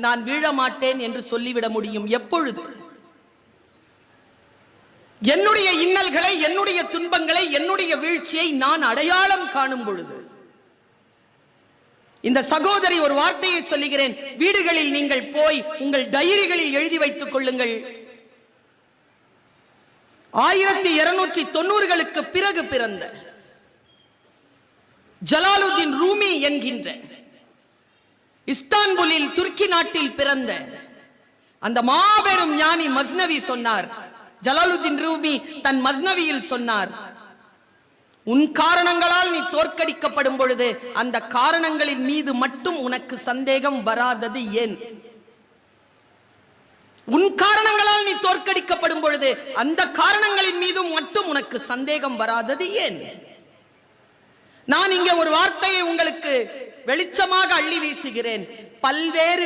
நான் வீழ மாட்டேன் என்று சொல்லிவிட முடியும் எப்பொழுது? என்னுடைய இன்னல்களை, என்னுடைய துன்பங்களை, என்னுடைய வீழ்ச்சியை நான் அடையாளம் காணும் பொழுது. இந்த சகோதரி ஒரு வார்த்தையை சொல்லுகிறேன், வீடுகளில் நீங்கள் போய் உங்கள் டைரிகளில் எழுதி வைத்துக் கொள்ளுங்கள். 1290களுக்கு பிறகு பிறந்த ஜலாலுதீன் ரூமி என்கின்ற இஸ்தான்புலில் துருக்கி நாட்டில் பிறந்த அந்த மாபெரும் ஞானி மஸ்னவி சொன்னார், ஜலாலுதீன் ரூமி தன் மஸ்னவியில் சொன்னார், உன் காரணங்களால் நீ தோற்கடிக்கப்படும் பொழுது அந்த காரணங்களின் மீது மட்டும் உனக்கு சந்தேகம் வராதது ஏன்? உன் காரணங்களால் நீ தோற்கடிக்கப்படும் பொழுது அந்த காரணங்களின் மீது மட்டும் உனக்கு சந்தேகம் வராதது ஏன்? நான் இங்கே ஒரு வார்த்தையை உங்களுக்கு வெளிச்சமாக அள்ளி வீசுகிறேன். பல்வேறு